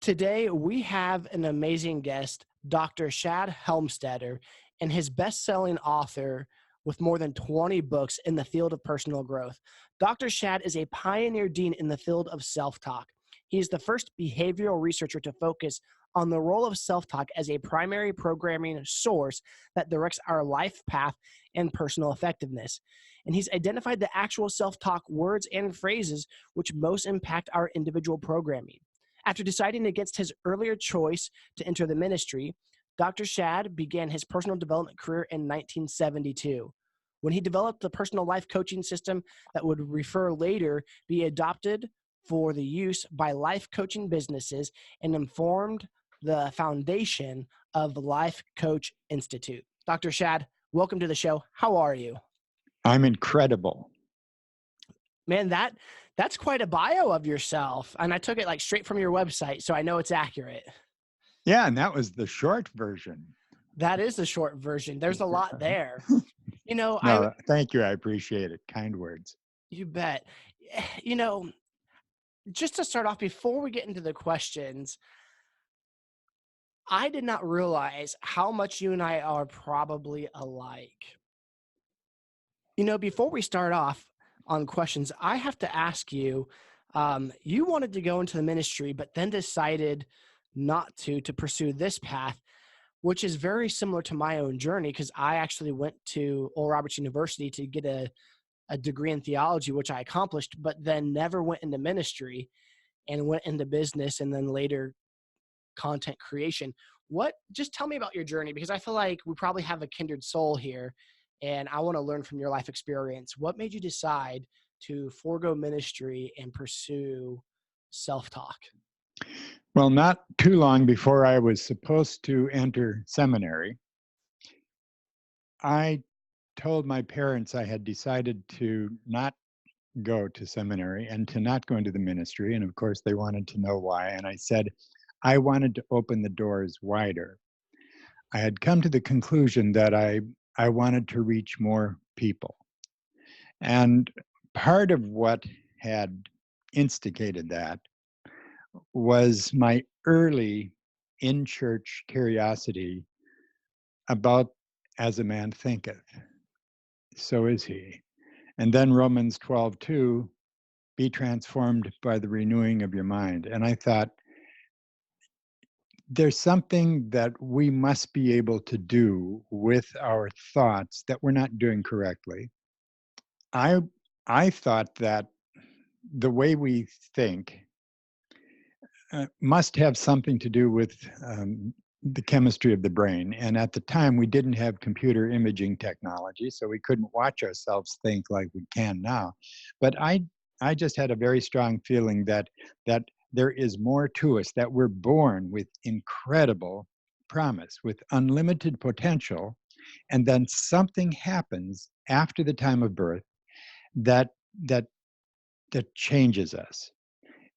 Today, we have an amazing guest, Dr. Shad Helmstetter, and his best-selling author with more than 20 books in the field of personal growth. Dr. Shad is a pioneer dean in the field of self-talk. He is the first behavioral researcher to focus on the role of self-talk as a primary programming source that directs our life path and personal effectiveness. And he's identified the actual self-talk words and phrases which most impact our individual programming. After deciding against his earlier choice to enter the ministry, Dr. Shad began his personal development career in 1972, when he developed the personal life coaching system that would later be adopted for the use by life coaching businesses and informed the foundation of the Life Coach Institute. Dr. Shad, welcome to the show. How are you? I'm incredible. Man, that's quite a bio of yourself. And I took it like straight from your website, so I know it's accurate. Yeah, and that was the short version. That is the short version. There's a lot there. No, thank you. I appreciate it. Kind words. You bet. You know, just to start off, before we get into the questions, I did not realize how much you and I are probably alike. Before we start off on questions, I have to ask you, you wanted to go into the ministry, but then decided not to pursue this path, which is very similar to my own journey, because I actually went to Oral Roberts University to get a degree in theology, which I accomplished, but then never went into ministry and went into business and then later content creation. Just tell me about your journey, because I feel like we probably have a kindred soul here and I want to learn from your life experience. What made you decide to forego ministry and pursue self-talk? Well, not too long before I was supposed to enter seminary, I told my parents I had decided to not go to seminary and to not go into the ministry. And of course, they wanted to know why. And I said, I wanted to open the doors wider. I had come to the conclusion that I wanted to reach more people. And part of what had instigated that was my early in church curiosity about as a man thinketh, so is he. And then Romans 12:2, be transformed by the renewing of your mind. And I thought, there's something that we must be able to do with our thoughts that we're not doing correctly. I thought that the way we think must have something to do with the chemistry of the brain. And at the time, we didn't have computer imaging technology, so we couldn't watch ourselves think like we can now. But I just had a very strong feeling that there is more to us, that we're born with incredible promise, with unlimited potential, and then something happens after the time of birth that that changes us.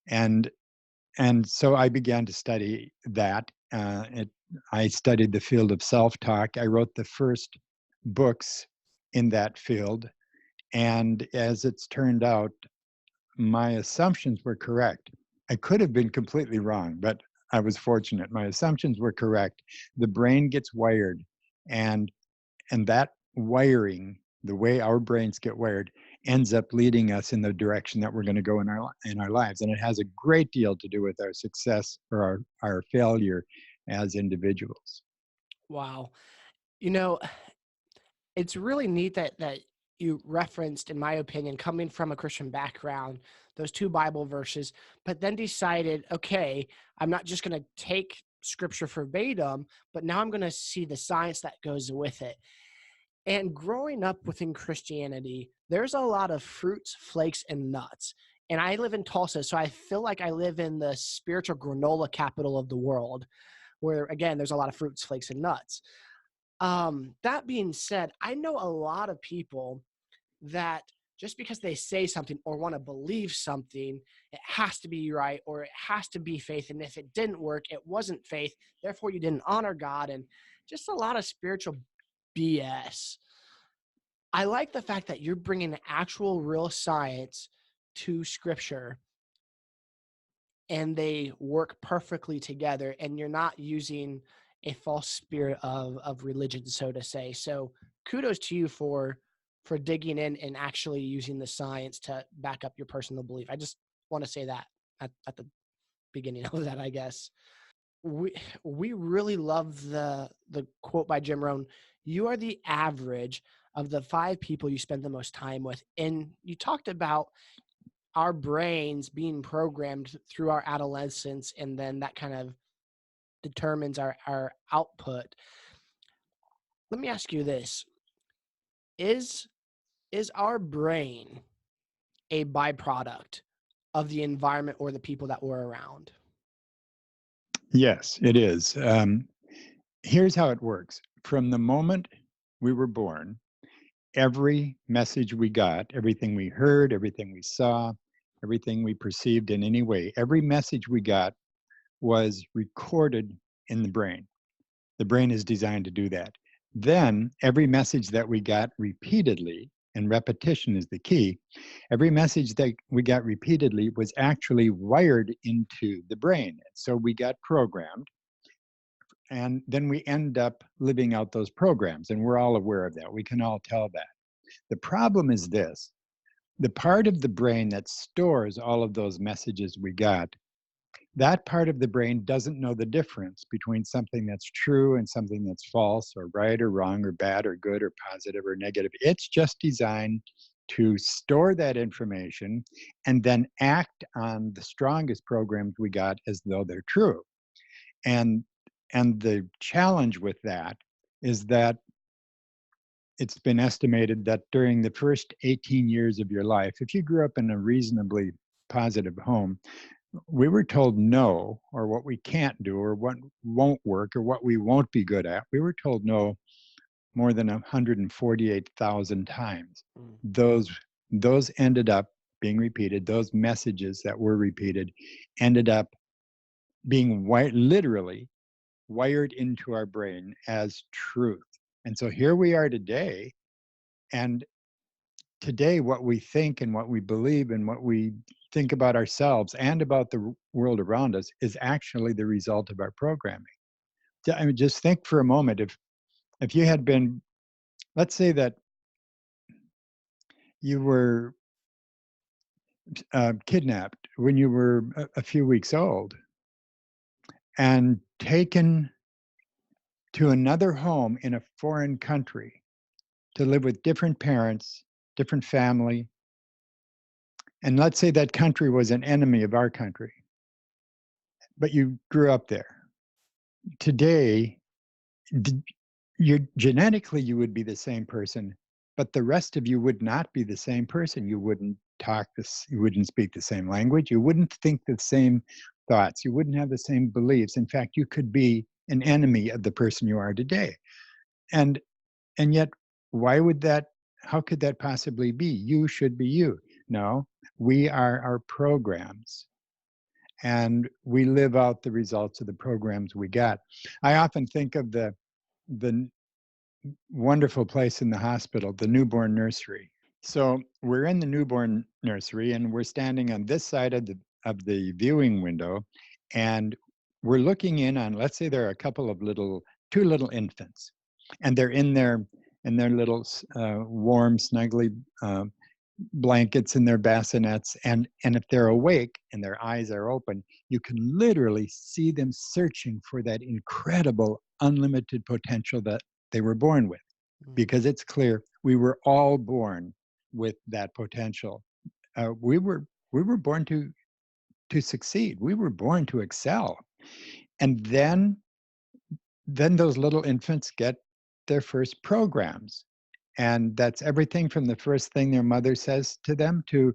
And so I began to study that. I studied the field of self-talk. I wrote the first books in that field. And as it's turned out, my assumptions were correct. I could have been completely wrong, but I was fortunate. My assumptions were correct. The brain gets wired, and that wiring, the way our brains get wired, ends up leading us in the direction that we're going to go in our lives. And it has a great deal to do with our success or our failure as individuals. Wow. It's really neat that you referenced, in my opinion, coming from a Christian background, those two Bible verses, but then decided, okay, I'm not just going to take scripture verbatim, but now I'm going to see the science that goes with it. And growing up within Christianity, there's a lot of fruits, flakes, and nuts. And I live in Tulsa, so I feel like I live in the spiritual granola capital of the world, where, again, there's a lot of fruits, flakes, and nuts. That being said, I know a lot of people that just because they say something or want to believe something, it has to be right or it has to be faith. And if it didn't work, it wasn't faith. Therefore, you didn't honor God, and just a lot of spiritual BS. I like the fact that you're bringing actual real science to scripture and they work perfectly together, and you're not using a false spirit of religion, so to say. So kudos to you for digging in and actually using the science to back up your personal belief. I just want to say that at the beginning of that, I guess. we we really love the quote by Jim Rohn. You are the average of the 5 people you spend the most time with. And you talked about our brains being programmed through our adolescence, and then that kind of determines our output. Let me ask you this. Is is our brain a byproduct of the environment or the people that we're around? Yes, it is. Here's how it works. From the moment we were born, every message we got, everything we heard, everything we saw, everything we perceived in any way, every message we got was recorded in the brain. The brain is designed to do that. Then every message that we got repeatedly, and repetition is the key, every message that we got repeatedly was actually wired into the brain. So we got programmed, and then we end up living out those programs, and we're all aware of that. We can all tell that. The problem is this: the part of the brain that stores all of those messages we got, that part of the brain doesn't know the difference between something that's true and something that's false or right or wrong or bad or good or positive or negative. It's just designed to store that information and then act on the strongest programs we got as though they're true. And the challenge with that is that it's been estimated that during the first 18 years of your life, if you grew up in a reasonably positive home, we were told no, or what we can't do, or what won't work, or what we won't be good at. We were told no more than 148,000 times. Mm. Those ended up being repeated. Those messages that were repeated ended up being literally wired into our brain as truth. And so here we are today, and today what we think and what we believe and what we think about ourselves and about the world around us is actually the result of our programming. I mean, just think for a moment, if you had been, let's say that you were kidnapped when you were a few weeks old and taken to another home in a foreign country to live with different parents, different family, and let's say that country was an enemy of our country, but you grew up there. Today, you're genetically you would be the same person, but the rest of you would not be the same person. You wouldn't you wouldn't speak the same language, you wouldn't think the same thoughts, you wouldn't have the same beliefs. In fact, you could be an enemy of the person you are today. And yet, why would that, how could that possibly be? You should be you. No, we are our programs, and we live out the results of the programs we got. I often think of the wonderful place in the hospital, the newborn nursery. So we're in the newborn nursery, and we're standing on this side of the viewing window, and we're looking in on, let's say there are a couple of two little infants, and they're in their little warm, snuggly blankets and their bassinets, and if they're awake and their eyes are open, you can literally see them searching for that incredible unlimited potential that they were born with, Mm. because it's clear we were all born with that potential. We were born to succeed. We were born to excel. And then those little infants get their first programs, and that's everything from the first thing their mother says to them to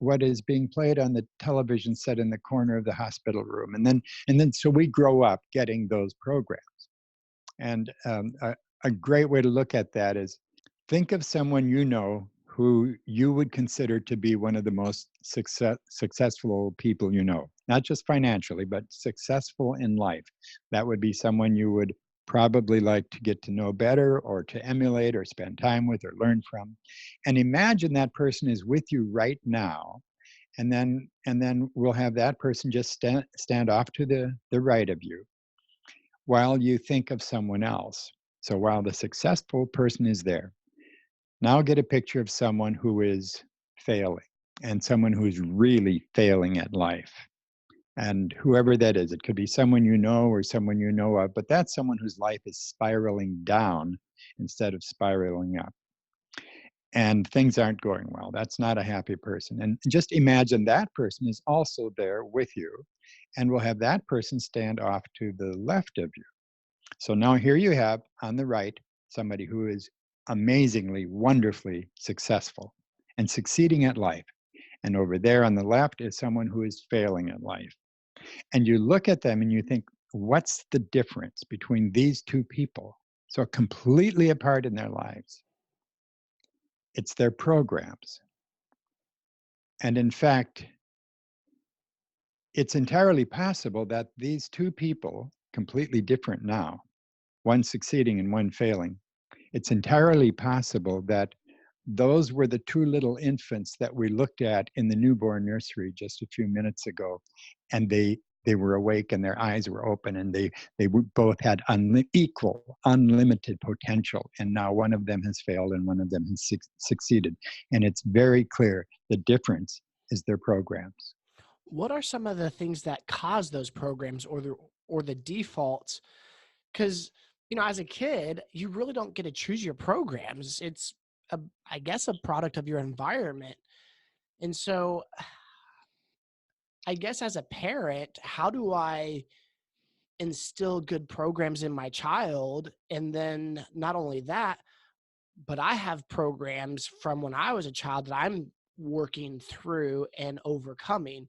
what is being played on the television set in the corner of the hospital room. And then so we grow up getting those programs. And a great way to look at that is, think of someone you know who you would consider to be one of the most successful people you know, not just financially, but successful in life. That would be someone you would probably like to get to know better, or to emulate, or spend time with, or learn from. And imagine that person is with you right now, And then we'll have that person just stand off to the right of you while you think of someone else. So while the successful person is there, now get a picture of someone who is failing and someone who's really failing at life. And whoever that is, it could be someone you know or someone you know of, but that's someone whose life is spiraling down instead of spiraling up. And things aren't going well. That's not a happy person. And just imagine that person is also there with you, and we'll have that person stand off to the left of you. So now here you have on the right somebody who is amazingly, wonderfully successful and succeeding at life. And over there on the left is someone who is failing at life. And you look at them and you think, what's the difference between these two people? So completely apart in their lives. It's their programs. And in fact, it's entirely possible that these two people, completely different now, one succeeding and one failing, it's entirely possible that those were the two little infants that we looked at in the newborn nursery just a few minutes ago. And they were awake and their eyes were open, and they both had equal, unlimited potential. And now one of them has failed and one of them has succeeded. And it's very clear the difference is their programs. What are some of the things that cause those programs or the defaults? Because, as a kid, you really don't get to choose your programs. It's, I guess, a product of your environment. And so I guess as a parent, how do I instill good programs in my child? And then not only that, but I have programs from when I was a child that I'm working through and overcoming.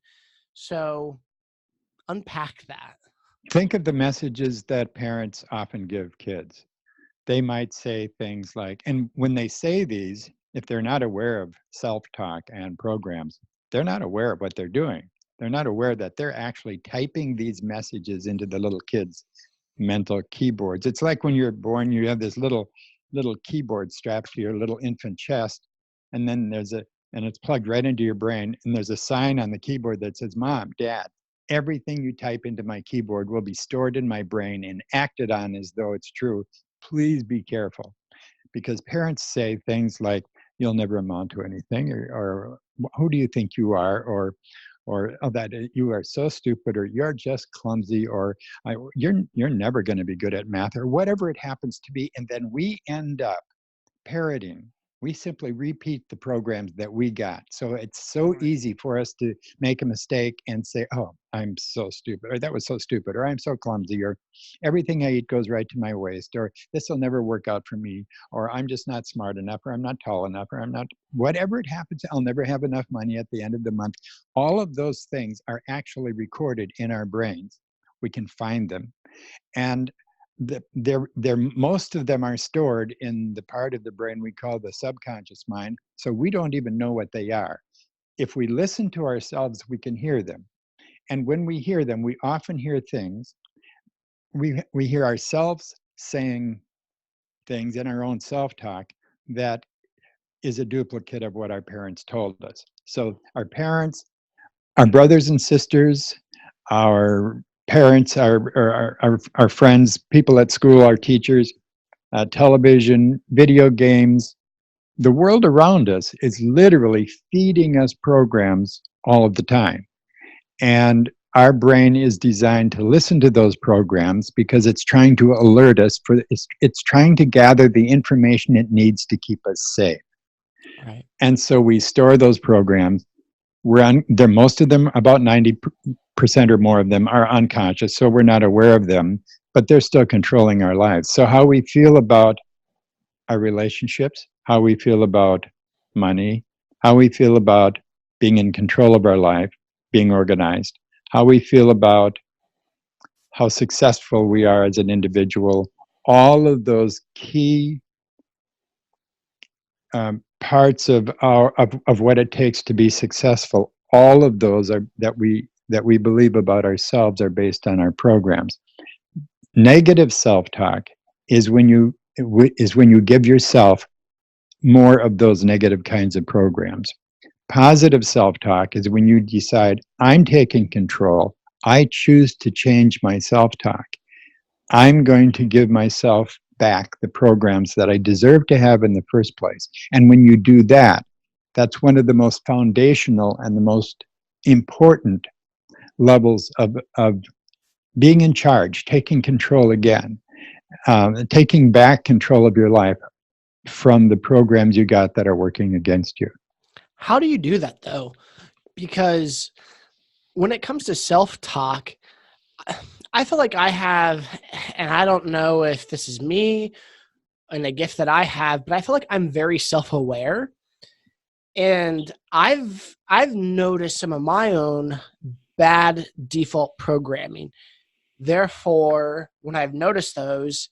So unpack that. Think of the messages that parents often give kids. They might say things like, and when they say these, if they're not aware of self-talk and programs, they're not aware of what they're doing. They're not aware that they're actually typing these messages into the little kids' mental keyboards. It's like when you're born, you have this little keyboard strapped to your little infant chest, and then and it's plugged right into your brain, and there's a sign on the keyboard that says, "Mom, Dad, everything you type into my keyboard will be stored in my brain and acted on as though it's true. Please be careful." Because parents say things like, "You'll never amount to anything," or "Who do you think you are?" or "Oh, that you are so stupid," or "You're just clumsy," or "You're never going to be good at math," or whatever it happens to be. And then we end up parroting. We simply repeat the programs that we got. So it's so Right. easy for us to make a mistake and say, "Oh, I'm so stupid," or "That was so stupid," or "I'm so clumsy," or "Everything I eat goes right to my waist," or "This will never work out for me," or "I'm just not smart enough," or "I'm not tall enough," or "I'm not," whatever it happens, "I'll never have enough money at the end of the month." All of those things are actually recorded in our brains. We can find them. And they're most of them are stored in the part of the brain we call the subconscious mind. So we don't even know what they are. If we listen to ourselves, we can hear them. And when we hear them, we often hear things. We hear ourselves saying things in our own self-talk that is a duplicate of what our parents told us. So our parents, our brothers and sisters, our parents, our friends, people at school, our teachers, television, video games, the world around us is literally feeding us programs all of the time. And our brain is designed to listen to those programs because it's trying to alert us it's trying to gather the information it needs to keep us safe. Right. And so we store those programs. They're most of them, about 90% or more of them, are unconscious, so we're not aware of them, but they're still controlling our lives. So how we feel about our relationships, how we feel about money, how we feel about being in control of our life, being organized, how we feel about how successful we are as an individual, all of those key parts of what it takes to be successful, all of those are that we believe about ourselves are based on our programs. Negative self-talk is when you give yourself more of those negative kinds of programs. Positive self-talk is when you decide, I'm taking control. I choose to change my self-talk. I'm going to give myself back the programs that I deserve to have in the first place. And when you do that, that's one of the most foundational and the most important levels of being in charge, taking control again, taking back control of your life from the programs you got that are working against you. How do you do that though? Because when it comes to self-talk, I feel like I have, and I don't know if this is me and a gift that I have, but I feel like I'm very self-aware. And I've noticed some of my own bad default programming. Therefore, when I've noticed those,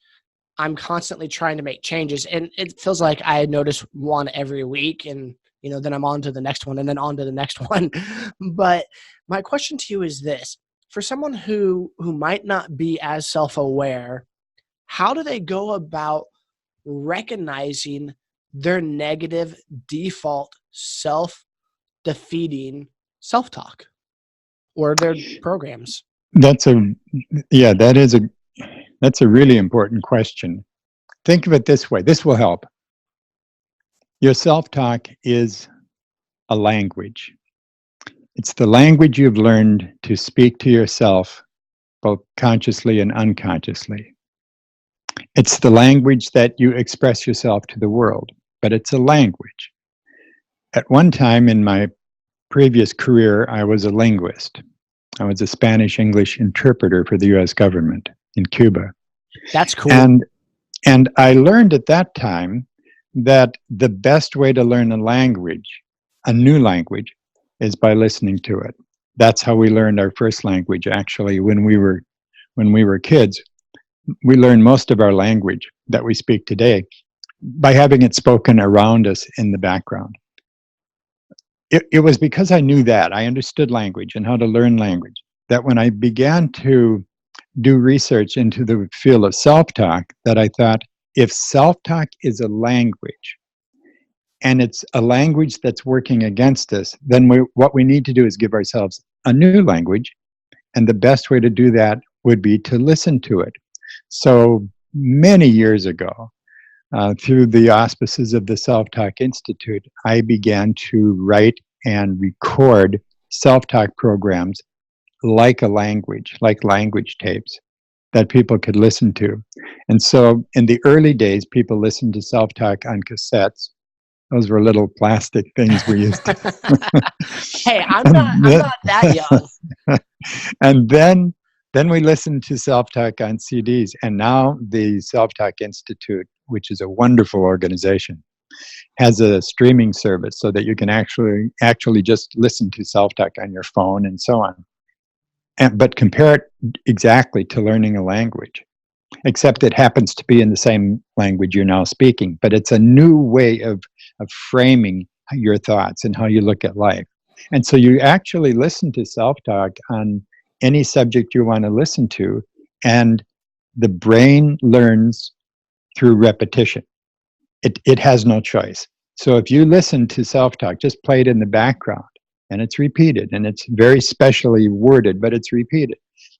I'm constantly trying to make changes. And it feels like I notice one every week, and then I'm on to the next one and then on to the next one. But my question to you is this: for someone who might not be as self-aware, how do they go about recognizing their negative default self-defeating self-talk or their programs? That's a yeah, that's a really important question. Think of it this way. This will help. Your self-talk is a language. It's the language you've learned to speak to yourself, both consciously and unconsciously. It's the language that you express yourself to the world, but it's a language. At one time in my previous career, I was a linguist. I was a Spanish-English interpreter for the US government in Cuba. That's cool. And I learned at that time that the best way to learn a language, a new language, is by listening to it. That's how we learned our first language, actually, when we were kids. We learned most of our language that we speak today by having it spoken around us in the background. It was because I knew that, I understood language and how to learn language, that when I began to do research into the field of self-talk, that I thought, if self-talk is a language, and it's a language that's working against us, then what we need to do is give ourselves a new language, and the best way to do that would be to listen to it. So many years ago, through the auspices of the Self-Talk Institute, I began to write and record self-talk programs like a language, like language tapes that people could listen to. And so in the early days, people listened to self-talk on cassettes. Those were little plastic things we used to. Hey, I'm not that young. And then we listened to self-talk on CDs. And now the Self-Talk Institute, which is a wonderful organization, has a streaming service so that you can actually just listen to self-talk on your phone and so on. But compare it exactly to learning a language, except it happens to be in the same language you're now speaking. But it's a new way of framing your thoughts and how you look at life. And so you actually listen to self-talk on any subject you want to listen to, and the brain learns through repetition. It has no choice. So if you listen to self-talk, just play it in the background, and it's repeated, and it's very specially worded, but it's repeated.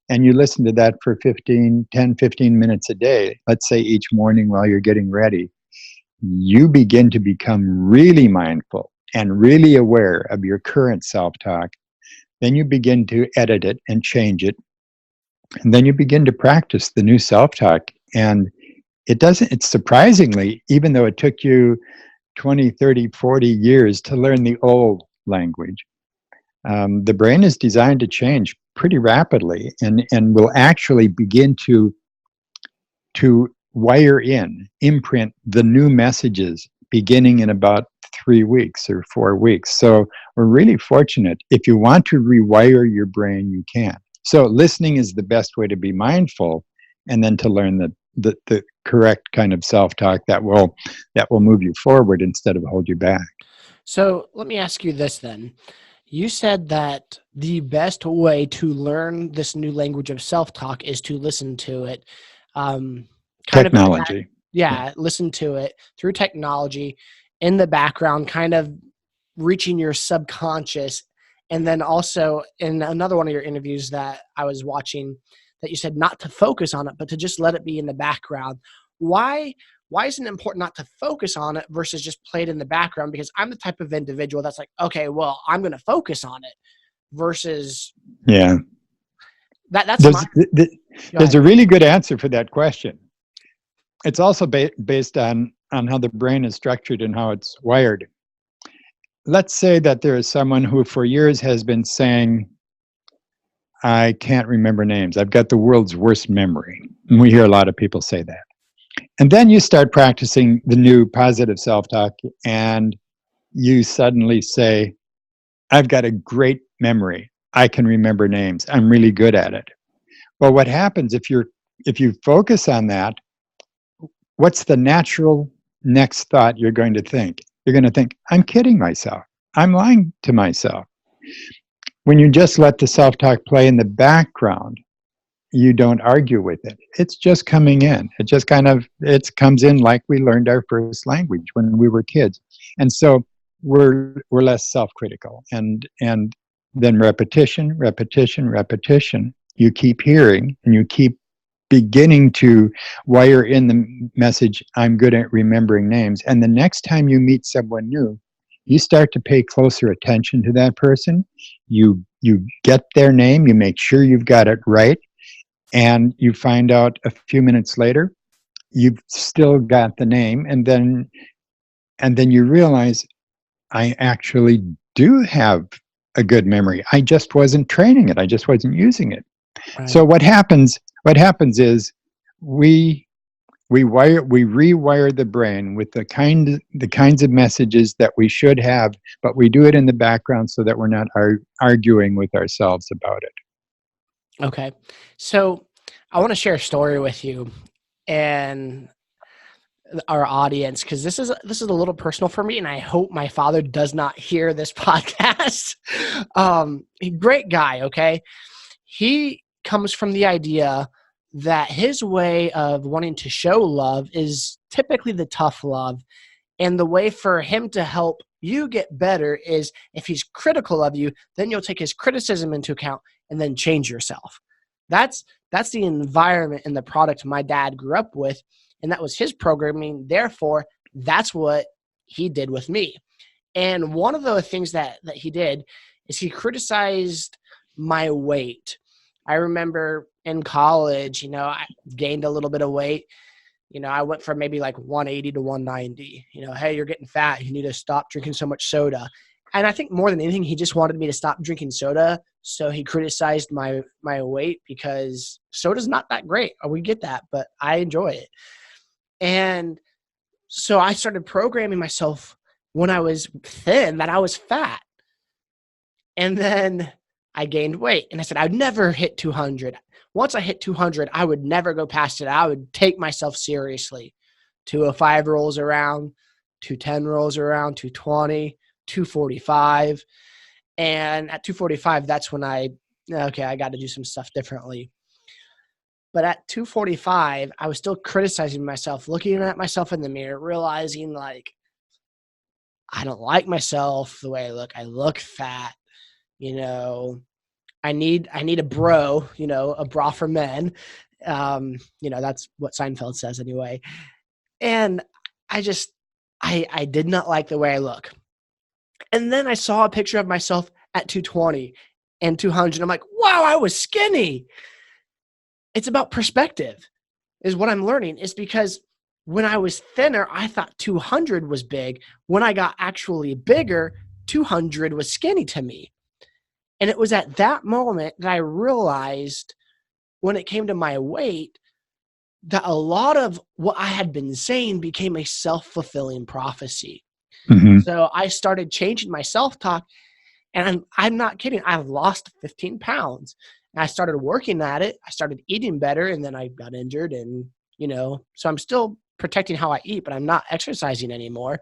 And you listen to that for 10, 15 minutes a day, let's say each morning while you're getting ready, you begin to become really mindful and really aware of your current self-talk. Then you begin to edit it and change it. And then you begin to practice the new self-talk. And it's surprisingly, even though it took you 20, 30, 40 years to learn the old language, the brain is designed to change pretty rapidly and will actually begin to wire imprint the new messages beginning in about 3 weeks or 4 weeks. So we're really fortunate. If you want to rewire your brain, you can. So listening is the best way to be mindful, and then to learn the correct kind of self-talk that will move you forward instead of hold you back. So let me ask you this then. You said that the best way to learn this new language of self-talk is to listen to it. Technology. Listen to it through technology in the background, kind of reaching your subconscious. And then also in another one of your interviews that I was watching, that you said not to focus on it, but to just let it be in the background. Why is it important not to focus on it versus just play it in the background? Because I'm the type of individual that's like, okay, well, I'm going to focus on it versus Yeah. that's There's a really good answer for that question. It's also based on how the brain is structured and how it's wired. Let's say that there is someone who for years has been saying, I can't remember names. I've got the world's worst memory. And we hear a lot of people say that. And then you start practicing the new positive self-talk and you suddenly say, I've got a great memory. I can remember names. I'm really good at it. Well, what happens if you focus on that, what's the natural next thought you're going to think? You're going to think, I'm kidding myself. I'm lying to myself. When you just let the self-talk play in the background, you don't argue with it. It's just coming in. It just it comes in like we learned our first language when we were kids. And so we're less self-critical. And then repetition, you keep hearing and you keep beginning to wire in the message, I'm good at remembering names. And the next time you meet someone new, you start to pay closer attention to that person. You get their name, you make sure you've got it right, and you find out a few minutes later, you've still got the name, and then you realize, I actually do have a good memory. I just wasn't training it. I just wasn't using it. Right. So what happens is we rewire the brain with the kinds of messages that we should have, but we do it in the background so that we're not arguing with ourselves about it. Okay. So I want to share a story with you and our audience, because this is a little personal for me, and I hope my father does not hear this podcast. Great guy, okay? He comes from the idea that his way of wanting to show love is typically the tough love. And the way for him to help you get better is if he's critical of you, then you'll take his criticism into account and then change yourself. That's the environment and the product my dad grew up with, and that was his programming. Therefore, that's what he did with me. And one of the things that he did is he criticized my weight. I remember in college, I gained a little bit of weight. I went from maybe like 180 to 190. Hey, you're getting fat. You need to stop drinking so much soda. And I think more than anything, he just wanted me to stop drinking soda. So he criticized my weight because soda's not that great. We get that, but I enjoy it. And so I started programming myself when I was thin that I was fat. And then I gained weight. And I said, I'd never hit 200. Once I hit 200, I would never go past it. I would take myself seriously. 205 rolls around, 210 rolls around, 220, 245. And at 245, that's when I got to do some stuff differently. But at 245, I was still criticizing myself, looking at myself in the mirror, realizing like, I don't like myself the way I look. I look fat. I need a bro, a bra for men. That's what Seinfeld says anyway. And I did not like the way I look. And then I saw a picture of myself at 220 and 200. I'm like, wow, I was skinny. It's about perspective is what I'm learning. It's because when I was thinner, I thought 200 was big. When I got actually bigger, 200 was skinny to me. And it was at that moment that I realized when it came to my weight that a lot of what I had been saying became a self-fulfilling prophecy. Mm-hmm. So I started changing my self-talk, and I'm not kidding. I've lost 15 pounds. And I started working at it. I started eating better, and then I got injured. And, so I'm still protecting how I eat, but I'm not exercising anymore.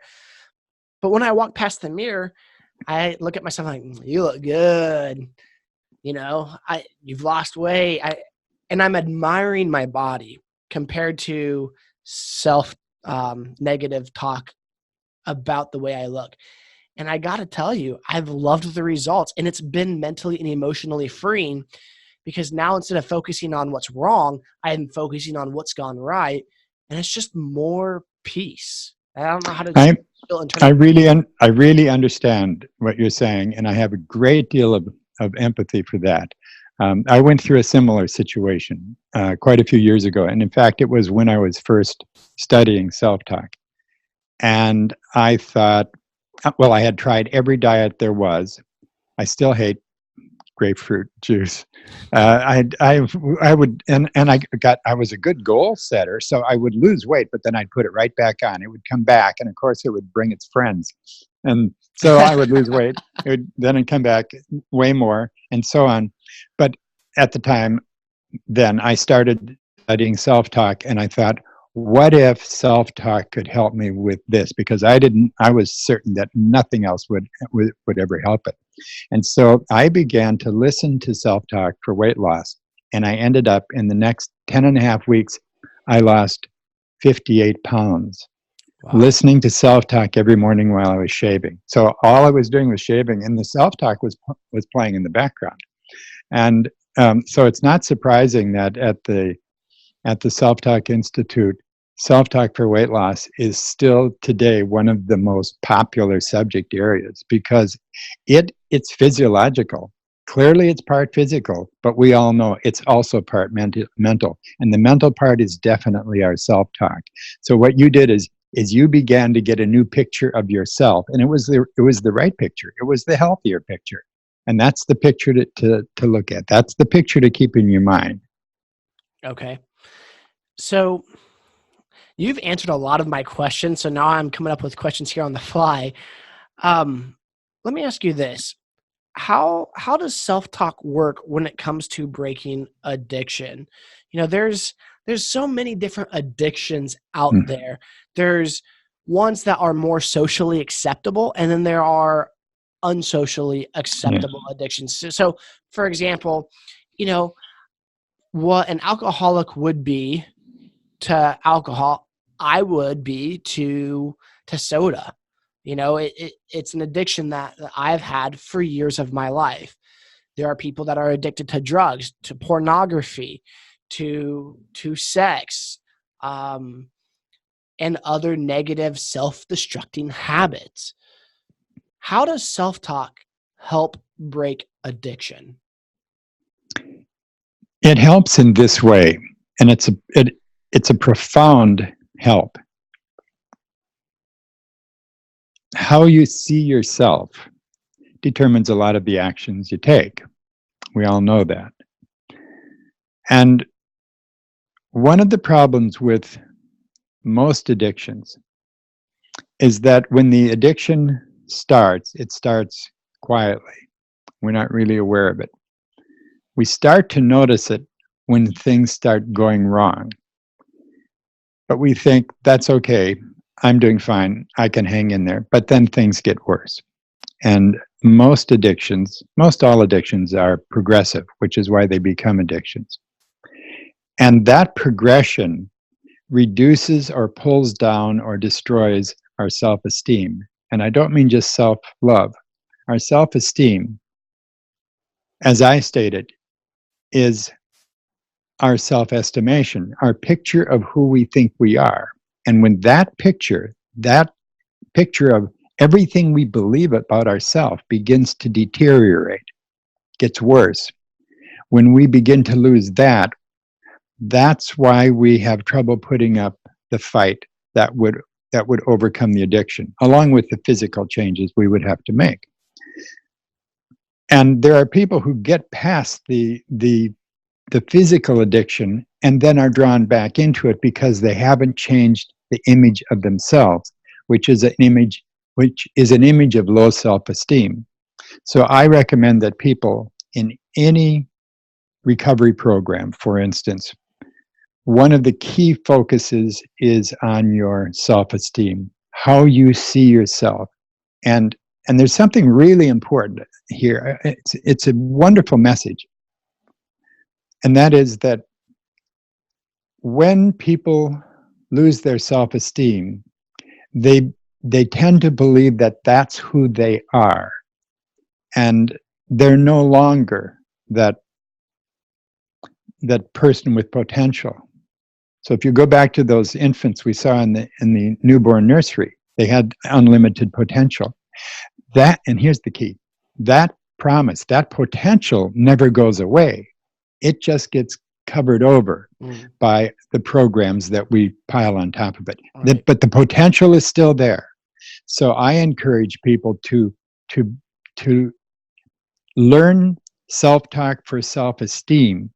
But when I walk past the mirror, I look at myself like, you look good. You've lost weight. And I'm admiring my body compared to self negative talk about the way I look. And I got to tell you, I've loved the results, and it's been mentally and emotionally freeing because now instead of focusing on what's wrong, I am focusing on what's gone right. And it's just more peace. I don't know how to I feel internal. I really understand what you're saying, and I have a great deal of empathy for that. I went through a similar situation quite a few years ago, and in fact, it was when I was first studying self-talk. And I thought, well, I had tried every diet there was. I still hate grapefruit juice. I would, and I was a good goal setter, so I would lose weight, but then I'd put it right back on. It would come back, and of course, it would bring its friends, and so I would lose weight. Then it'd come back way more, and so on. But at the time, then I started studying self-talk, and I thought, what if self-talk could help me with this? Because I was certain that nothing else would ever help it. And so I began to listen to self-talk for weight loss. And I ended up in the next 10 and a half weeks, I lost 58 pounds. Wow. Listening to self-talk every morning while I was shaving. So all I was doing was shaving, and the self-talk was playing in the background. And so it's not surprising that at the Self-Talk Institute, self-talk for weight loss is still today one of the most popular subject areas because it's physiological. Clearly it's part physical, but we all know it's also part mental. And the mental part is definitely our self-talk. So what you did is you began to get a new picture of yourself, and it was the right picture. It was the healthier picture. And that's the picture to look at. That's the picture to keep in your mind. Okay. So you've answered a lot of my questions. So now I'm coming up with questions here on the fly. Let me ask you this. How does self-talk work when it comes to breaking addiction? There's so many different addictions out there. There's ones that are more socially acceptable, and then there are unsocially acceptable addictions. So for example, what an alcoholic would be to alcohol, I would be to soda. It's an addiction that I've had for years of my life. There are people that are addicted to drugs, to pornography, to sex, and other negative self-destructing habits. How does self-talk help break addiction? It helps in this way, and it's a profound help. How you see yourself determines a lot of the actions you take. We all know that. And one of the problems with most addictions is that when the addiction starts, it starts quietly. We're not really aware of it. We start to notice it when things start going wrong. But we think, that's okay, I'm doing fine, I can hang in there. But then things get worse. And most all addictions are progressive, which is why they become addictions. And that progression reduces or pulls down or destroys our self-esteem. And I don't mean just self-love. Our self-esteem, as I stated, is our self-estimation, our picture of who we think we are. And when that picture of everything we believe about ourselves begins to deteriorate, gets worse, when we begin to lose that, that's why we have trouble putting up the fight that would overcome the addiction, along with the physical changes we would have to make. And there are people who get past the physical addiction and then are drawn back into it because they haven't changed the image of themselves, which is an image of low self-esteem. So I recommend that people in any recovery program, for instance, one of the key focuses is on your self-esteem, how you see yourself. And there's something really important here. It's a wonderful message. And that is that when people lose their self-esteem, they they tend to believe that that's who they are, and they're no longer that person with potential. So if you go back to those infants we saw in the newborn nursery, they had unlimited potential. That, and here's the key, that promise, that potential never goes away. It just gets covered over by the programs that we pile on top of it. Right. But the potential is still there. So I encourage people to learn self-talk for self-esteem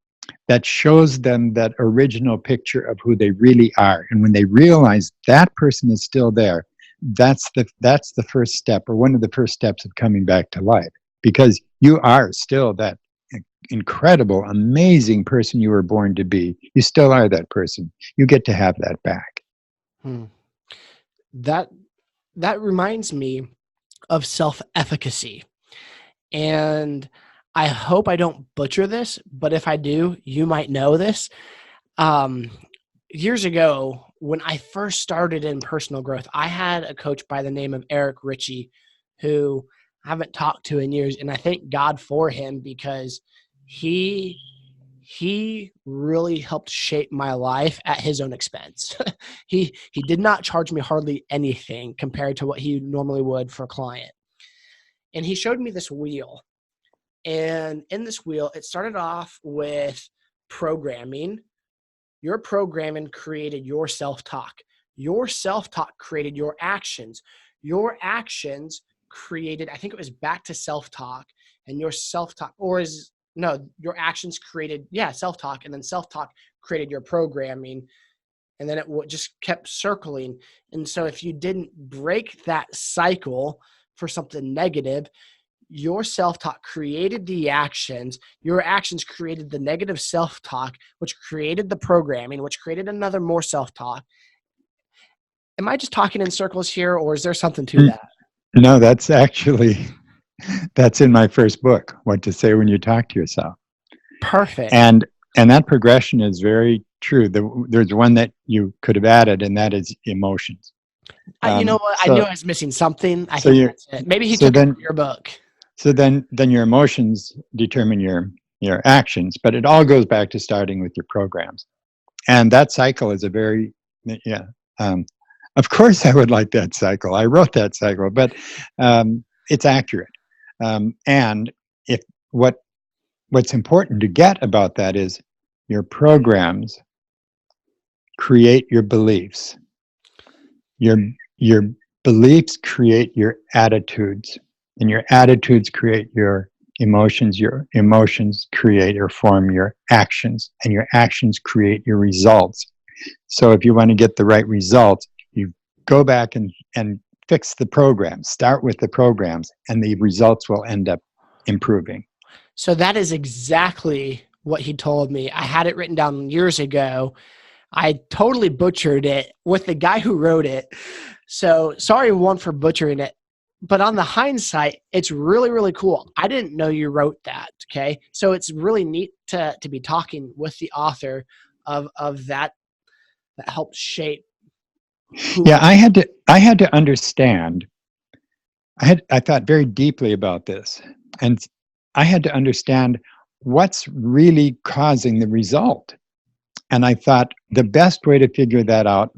that shows them that original picture of who they really are. And when they realize that person is still there, that's the first step, or one of the first steps of coming back to life, because you are still that incredible, amazing person you were born to be. You still are that person. You get to have that back. That reminds me of self-efficacy. And I hope I don't butcher this, but if I do, you might know this. Years ago, when I first started in personal growth, I had a coach by the name of Eric Ritchie, who I haven't talked to in years, and I thank God for him, because he really helped shape my life at his own expense. He did not charge me hardly anything compared to what he normally would for a client. And he showed me this wheel. And in this wheel, it started off with programming. Your programming created your self-talk. Your self-talk created your actions. Your actions created, I think it was back to self-talk, and your self-talk, your actions created, self-talk, and then self-talk created your programming. And then it just kept circling. And so if you didn't break that cycle for something negative, your self-talk created the actions. Your actions created the negative self-talk, which created the programming, which created another more self-talk. Am I just talking in circles here, or is there something to that? No, that's in my first book, What to Say When You Talk to Yourself. Perfect. And that progression is very true. There's one that you could have added, and that is emotions. You know what? I knew I was missing something. I think that's it. Maybe he took it from your book. So then your emotions determine your actions, but it all goes back to starting with your programs. And that cycle is a very, of course I would like that cycle. I wrote that cycle, but it's accurate. And if what's important to get about that is your programs create your beliefs. Your beliefs create your attitudes, and your attitudes create your emotions create or form your actions, and your actions create your results. So if you want to get the right results, you go back and fix the programs, start with the programs, and the results will end up improving. So that is exactly what he told me. I had it written down years ago. I totally butchered it with the guy who wrote it. So sorry, one, for butchering it. But on the hindsight, it's really, really cool. I didn't know you wrote that. Okay. So it's really neat to be talking with the author of that helped shape. I had to understand. I thought very deeply about this, and I had to understand what's really causing the result. And I thought the best way to figure that out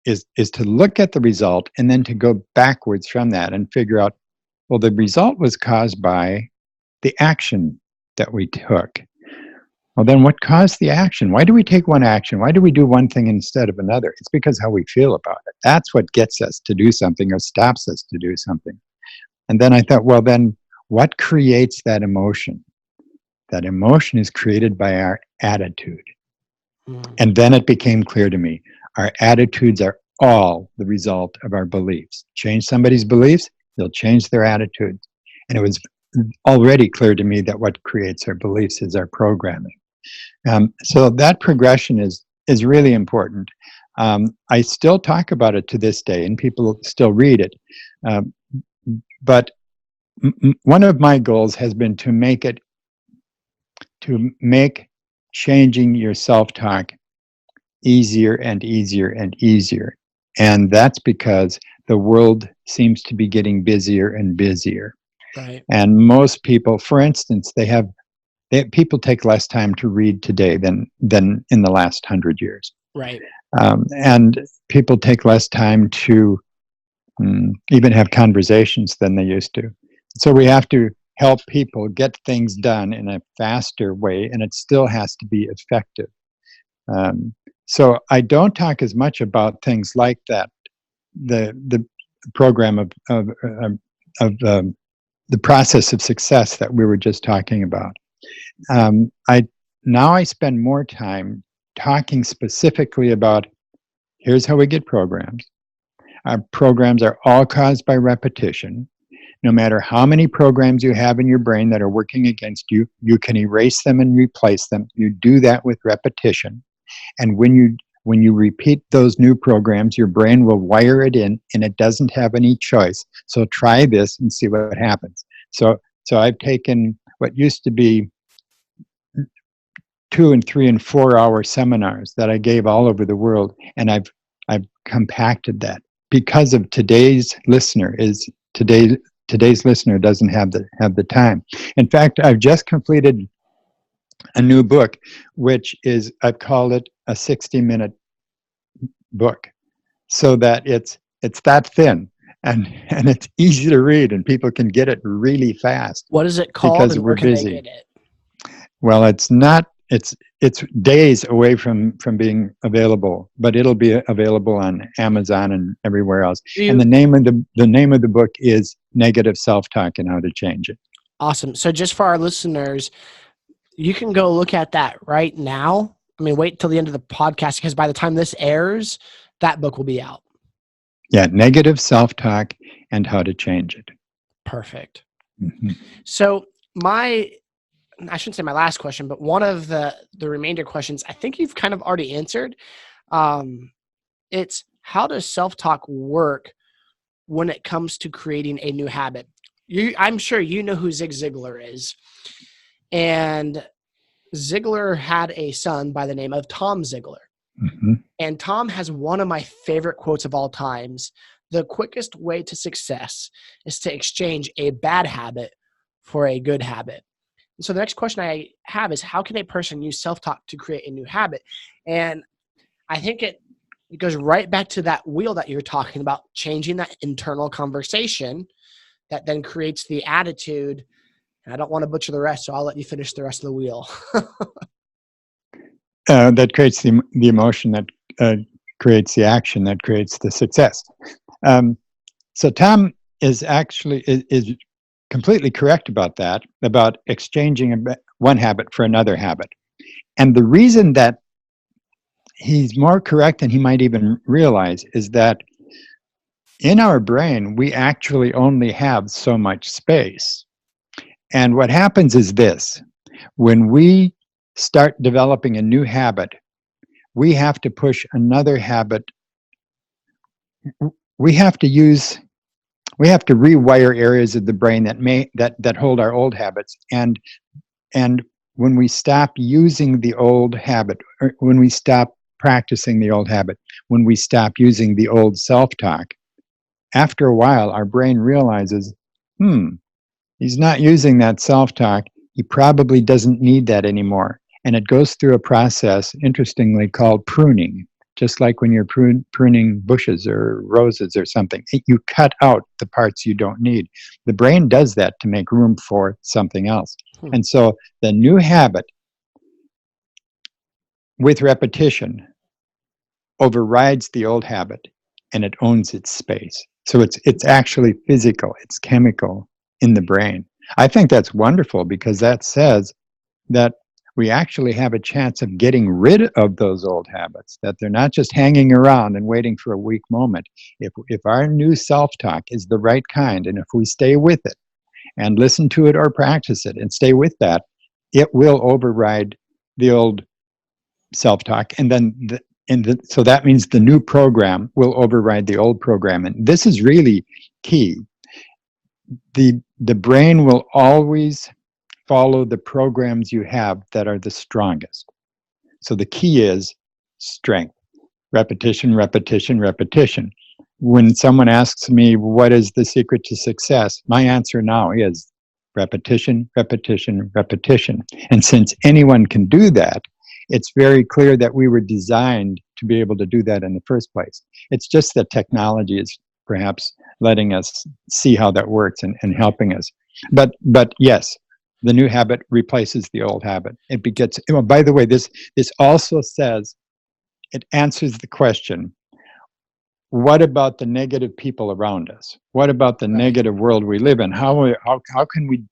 is to look at the result and then to go backwards from that and figure out, well, the result was caused by the action that we took. Well, then what caused the action? Why do we take one action? Why do we do one thing instead of another? It's because how we feel about it. That's what gets us to do something or stops us to do something. And then I thought, well, then what creates that emotion? That emotion is created by our attitude. And then it became clear to me, our attitudes are all the result of our beliefs. Change somebody's beliefs, they'll change their attitudes. And it was already clear to me that what creates our beliefs is our programming. So that progression is really important. I still talk about it to this day, and people still read it. But one of my goals has been to make changing your self-talk easier and easier and easier. And that's because the world seems to be getting busier and busier. Right. And most people, for instance, people take less time to read today than in the last 100 years. Right. And people take less time to even have conversations than they used to. So we have to help people get things done in a faster way, and it still has to be effective. So I don't talk as much about things like that, the program of the process of success that we were just talking about. I spend more time talking specifically about here's how we get programs. Our programs are all caused by repetition. No matter how many programs you have in your brain that are working against you, you can erase them and replace them. You do that with repetition. And when you repeat those new programs, your brain will wire it in, and it doesn't have any choice. So try this and see what happens. So I've taken what used to be 2 and 3 and 4 hour seminars that I gave all over the world, and I've compacted that because of today's listener. Today's listener doesn't have the time. In fact, I've just completed a new book, which is, I've called it a 60-minute book, so that it's that thin and it's easy to read and people can get it really fast. What is it called, because and we're where can they busy. get it? Well, it's not. It's days away from being available, but it'll be available on Amazon and everywhere else. And the name of the book is Negative Self-Talk and How to Change It. Awesome. So just for our listeners, you can go look at that right now. I mean, wait till the end of the podcast, because by the time this airs, that book will be out. Yeah, Negative Self-Talk and How to Change It. Perfect. Mm-hmm. So I shouldn't say my last question, but one of the remainder questions, I think you've kind of already answered. It's, how does self-talk work when it comes to creating a new habit? I'm sure you know who Zig Ziglar is. And Ziglar had a son by the name of Tom Ziglar. Mm-hmm. And Tom has one of my favorite quotes of all times. The quickest way to success is to exchange a bad habit for a good habit. So the next question I have is, how can a person use self-talk to create a new habit? And I think it goes right back to that wheel that you're talking about, changing that internal conversation that then creates the attitude. And I don't want to butcher the rest, so I'll let you finish the rest of the wheel. That creates the emotion, that creates the action, that creates the success. So Tom is actually is completely correct about that, about exchanging one habit for another habit. And the reason that he's more correct than he might even realize is that in our brain, we actually only have so much space. And what happens is this: when we start developing a new habit, we have to push another habit. We have to rewire areas of the brain that hold our old habits. And when we stop using the old habit, or when we stop practicing the old habit, when we stop using the old self-talk, after a while, our brain realizes, he's not using that self-talk. He probably doesn't need that anymore. And it goes through a process, interestingly, called pruning. Just like when you're pruning bushes or roses or something, you cut out the parts you don't need. The brain does that to make room for something else. And so the new habit, with repetition, overrides the old habit, and it owns its space. So it's actually physical, it's chemical in the brain. I think that's wonderful, because that says that we actually have a chance of getting rid of those old habits, that they're not just hanging around and waiting for a weak moment. If our new self-talk is the right kind, and if we stay with it and listen to it or practice it and stay with that, it will override the old self-talk. And then so that means the new program will override the old program. And this is really key. The brain will always follow the programs you have that are the strongest. So the key is strength. Repetition, repetition, repetition. When someone asks me, what is the secret to success? My answer now is repetition, repetition, repetition. And since anyone can do that, it's very clear that we were designed to be able to do that in the first place. It's just that technology is perhaps letting us see how that works and helping us. But yes, the new habit replaces the old habit. It begets. Oh, by the way, this also says, it answers the question, what about the negative people around us? What about the negative world we live in? How can we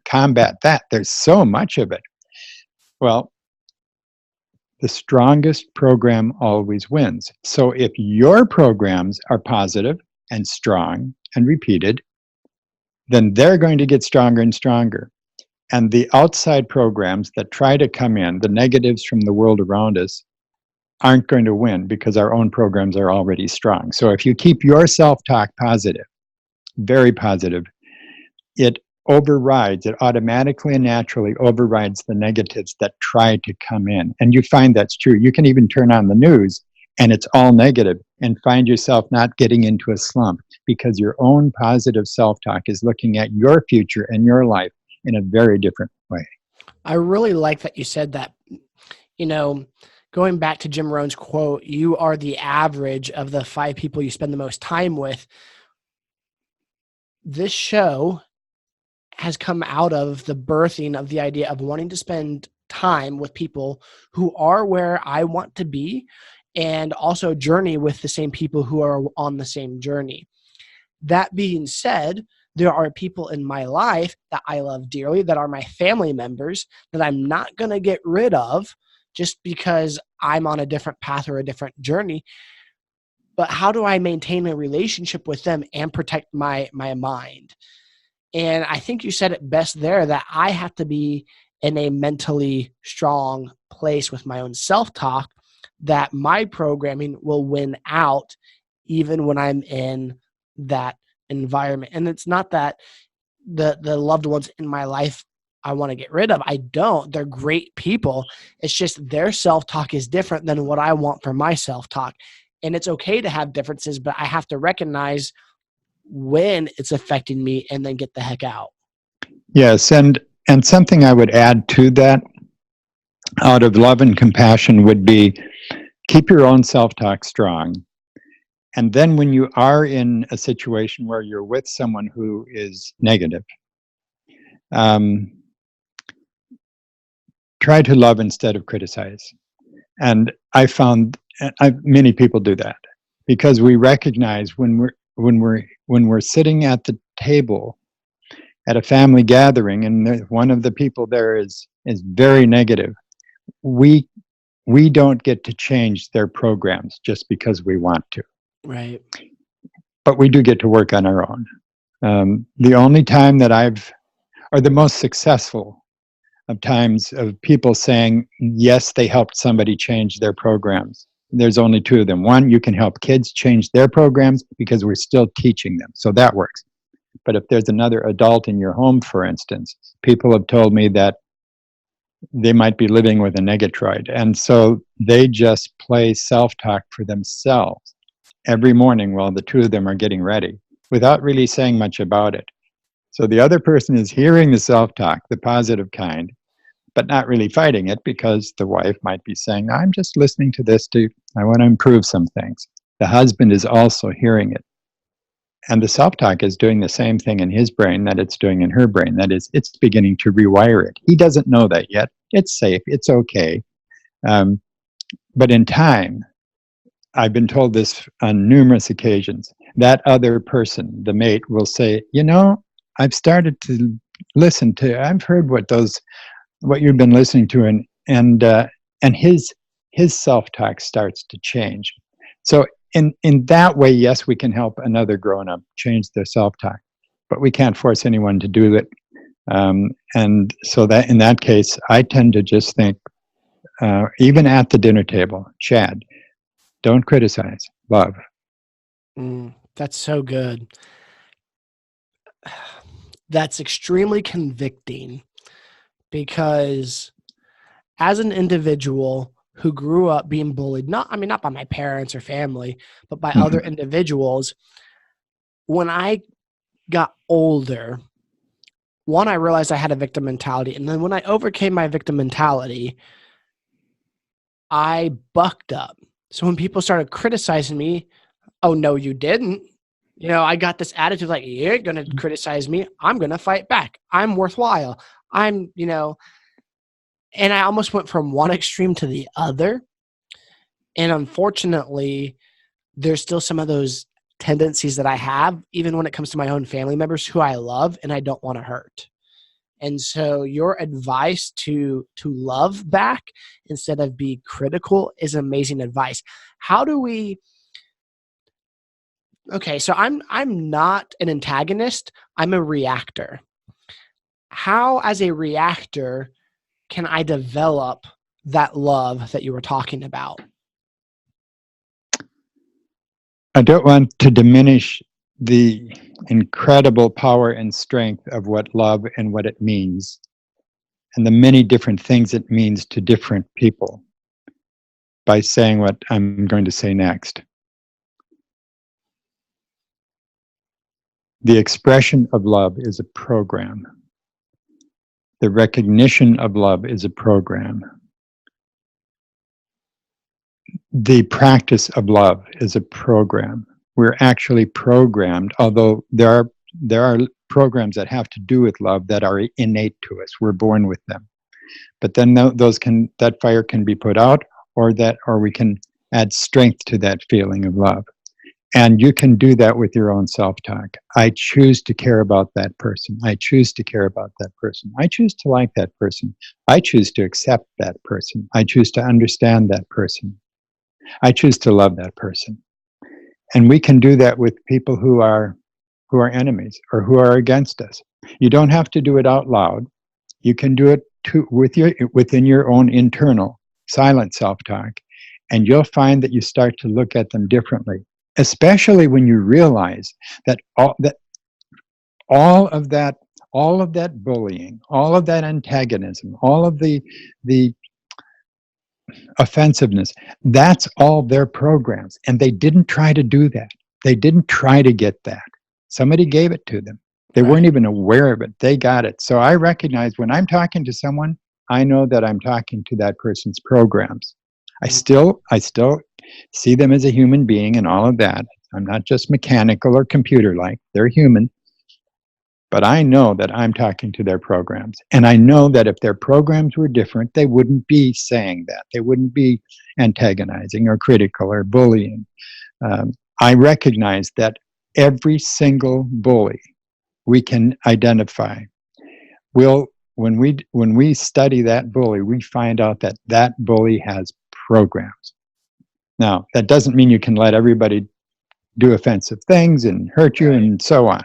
combat that? There's so much of it. Well, the strongest program always wins. So if your programs are positive and strong and repeated, then they're going to get stronger and stronger. And the outside programs that try to come in, the negatives from the world around us, aren't going to win because our own programs are already strong. So if you keep your self-talk positive, very positive, it automatically and naturally overrides the negatives that try to come in. And you find that's true. You can even turn on the news and it's all negative and find yourself not getting into a slump because your own positive self-talk is looking at your future and your life in a very different way. I really like that you said that. Going back to Jim Rohn's quote, you are the average of the 5 people you spend the most time with. This show has come out of the birthing of the idea of wanting to spend time with people who are where I want to be and also journey with the same people who are on the same journey. That being said, there are people in my life that I love dearly, that are my family members, that I'm not going to get rid of just because I'm on a different path or a different journey. But how do I maintain a relationship with them and protect my mind? And I think you said it best there, that I have to be in a mentally strong place with my own self-talk, that my programming will win out even when I'm in that environment. And it's not that the loved ones in my life I want to get rid of. I don't. They're great people. It's just their self-talk is different than what I want for my self-talk. And it's okay to have differences, but I have to recognize when it's affecting me and then get the heck out. Yes, and something I would add to that, out of love and compassion, would be keep your own self-talk strong. And then when you are in a situation where you're with someone who is negative, try to love instead of criticize. And I found many people do that because we recognize when we're sitting at the table at a family gathering and one of the people there is very negative, we don't get to change their programs just because we want to. Right. But we do get to work on our own. The only time that or the most successful of times of people saying, yes, they helped somebody change their programs. There's only 2 of them. One, you can help kids change their programs because we're still teaching them. So that works. But if there's another adult in your home, for instance, people have told me that they might be living with a negatroid. And so they just play self-talk for themselves every morning while the 2 of them are getting ready without really saying much about it. So the other person is hearing the self-talk, the positive kind, but not really fighting it because the wife might be saying, I'm just listening to this I want to improve some things. The husband is also hearing it. And the self-talk is doing the same thing in his brain that it's doing in her brain. That is, it's beginning to rewire it. He doesn't know that yet. It's safe. It's okay. But in time, I've been told this on numerous occasions, that other person, the mate, will say, I've started to I've heard what you've been listening to, and his self-talk starts to change. So in that way, yes, we can help another grown-up change their self-talk, but we can't force anyone to do it. And so that in that case, I tend to just think, even at the dinner table, Shad, don't criticize, love. That's so good. That's extremely convicting because as an individual, who grew up being bullied, not by my parents or family, but by other Mhm. individuals. When I got older, one, I realized I had a victim mentality. And then when I overcame my victim mentality, I bucked up. So when people started criticizing me, oh, no, you didn't. I got this attitude like, you're going to criticize me. I'm going to fight back. I'm worthwhile. And I almost went from one extreme to the other. And unfortunately, there's still some of those tendencies that I have, even when it comes to my own family members who I love and I don't want to hurt. And so your advice to love back instead of be critical is amazing advice. How do we Okay, so I'm not an antagonist, I'm a reactor. How as a reactor can I develop that love that you were talking about? I don't want to diminish the incredible power and strength of what love and what it means, and the many different things it means to different people by saying what I'm going to say next. The expression of love is a program. The recognition of love is a program. The practice of love is a program. We're actually programmed, although there are programs that have to do with love that are innate to us. We're born with them. But then that fire can be put out, or we can add strength to that feeling of love. And you can do that with your own self-talk. I choose to care about that person. I choose to care about that person. I choose to like that person. I choose to accept that person. I choose to understand that person. I choose to love that person. And we can do that with people who are enemies or who are against us. You don't have to do it out loud. You can do it within your own internal silent self-talk, and you'll find that you start to look at them differently, especially when you realize that all of that bullying, all of that antagonism, all of the offensiveness, that's all their programs, and they didn't try to do that. They didn't try to get that. Somebody gave it to them. They weren't Right. even aware of it. They got it. So I recognize when I'm talking to someone, I know that I'm talking to that person's programs. I still see them as a human being and all of that. I'm not just mechanical or computer like. They're human. But I know that I'm talking to their programs. And I know that if their programs were different, they wouldn't be saying that. They wouldn't be antagonizing or critical or bullying. I recognize that every single bully we can identify when we study that bully, we find out that that bully has programs. Now, that doesn't mean you can let everybody do offensive things and hurt you and so on.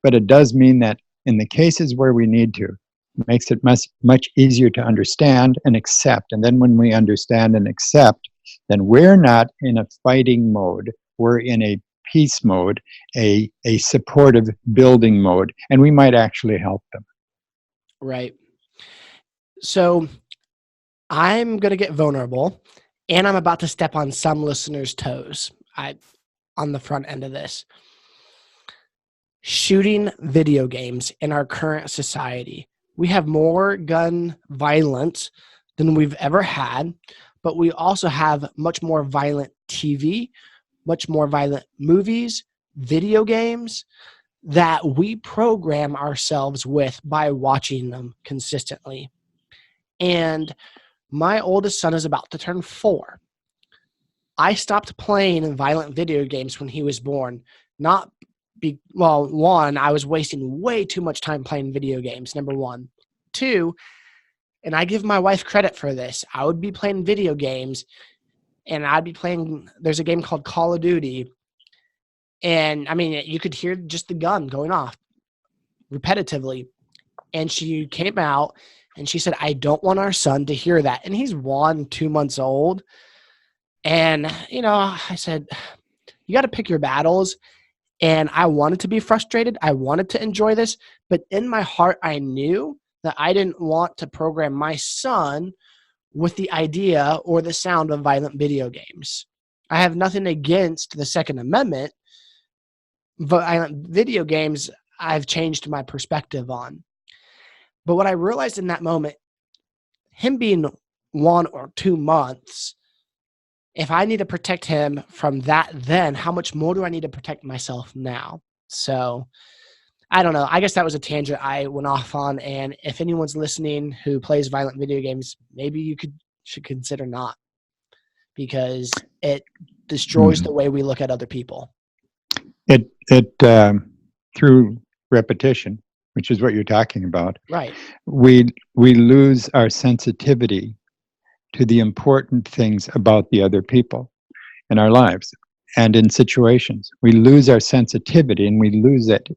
But it does mean that in the cases where we need to, it makes it much easier to understand and accept. And then when we understand and accept, then we're not in a fighting mode. We're in a peace mode, a supportive building mode, and we might actually help them. Right. So I'm going to get vulnerable, and I'm about to step on some listeners' toes on the front end of this. Shooting video games in our current society. We have more gun violence than we've ever had, but we also have much more violent TV, much more violent movies, video games that we program ourselves with by watching them consistently. And my oldest son is about to turn 4. I stopped playing violent video games when he was born. One, I was wasting way too much time playing video games, number one. 2, and I give my wife credit for this, I would be playing video games, and there's a game called Call of Duty, and I mean, you could hear just the gun going off repetitively. And she came out and she said, I don't want our son to hear that. And he's 2 months old. And, I said, you got to pick your battles. And I wanted to be frustrated. I wanted to enjoy this. But in my heart, I knew that I didn't want to program my son with the idea or the sound of violent video games. I have nothing against the Second Amendment, but violent video games I've changed my perspective on. But what I realized in that moment, him being 1 or 2 months, if I need to protect him from that then, how much more do I need to protect myself now? So I don't know. I guess that was a tangent I went off on. And if anyone's listening who plays violent video games, maybe you should consider not, because it destroys the way we look at other people. It through repetition, which is what you're talking about. Right. We lose our sensitivity to the important things about the other people in our lives and in situations. We lose our sensitivity, and we lose it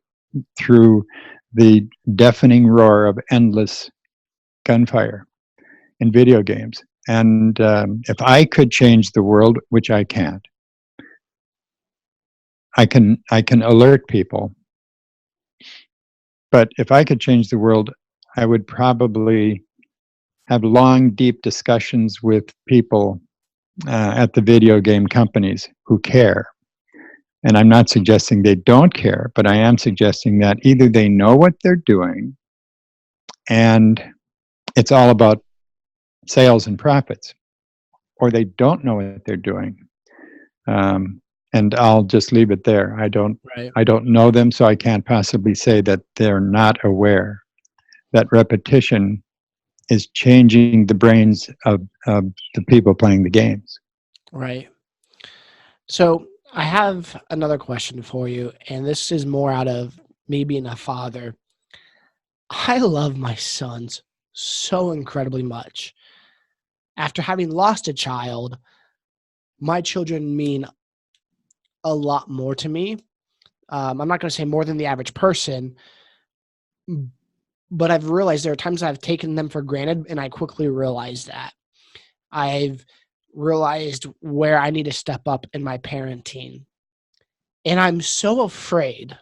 through the deafening roar of endless gunfire in video games. And if I could change the world, which I can't, I can alert people. But if I could change the world, I would probably have long, deep discussions with people at the video game companies who care. And I'm not suggesting they don't care, but I am suggesting that either they know what they're doing and it's all about sales and profits, or they don't know what they're doing. And I'll just leave it there. I don't know them, so I can't possibly say that they're not aware that repetition is changing the brains of the people playing the games. Right. So I have another question for you, and this is more out of me being a father. I love my sons so incredibly much. After having lost a child, my children mean a lot more to me. I'm not going to say more than the average person, but I've realized there are times I've taken them for granted, and I quickly realized that. I've realized where I need to step up in my parenting. And I'm so afraid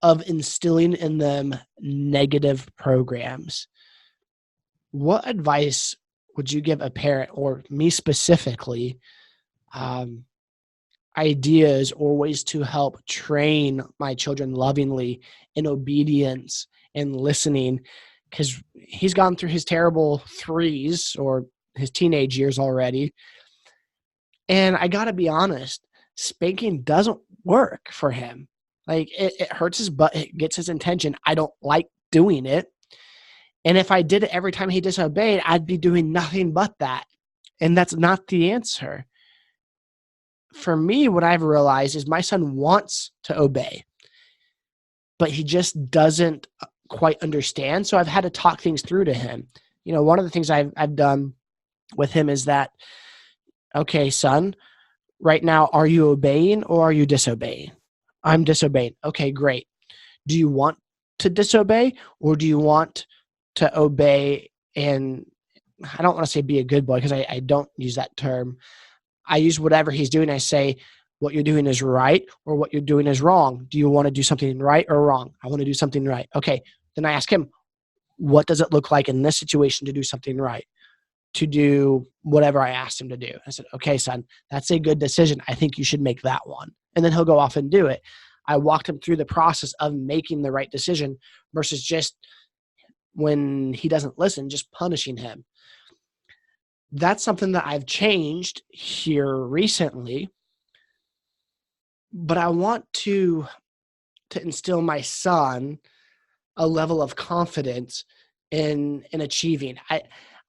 of instilling in them negative programs. What advice would you give a parent, or me specifically, ideas or ways to help train my children lovingly in obedience and listening? Because he's gone through his terrible threes or his teenage years already. And I got to be honest, spanking doesn't work for him. Like it hurts his butt. It gets his attention. I don't like doing it. And if I did it every time he disobeyed, I'd be doing nothing but that. And that's not the answer. For me, what I've realized is my son wants to obey, but he just doesn't quite understand. So I've had to talk things through to him. You know, one of the things I've done with him is that, okay, son, right now, are you obeying or are you disobeying? I'm disobeying. Okay, great. Do you want to disobey, or do you want to obey? And I don't want to say be a good boy, because I don't use that term. I use whatever he's doing. I say, what you're doing is right, or what you're doing is wrong. Do you want to do something right or wrong? I want to do something right. Okay. Then I ask him, what does it look like in this situation to do something right? To do whatever I asked him to do. I said, okay, son, that's a good decision. I think you should make that one. And then he'll go off and do it. I walked him through the process of making the right decision versus just, when he doesn't listen, just punishing him. That's something that I've changed here recently, but I want to instill my son a level of confidence in achieving.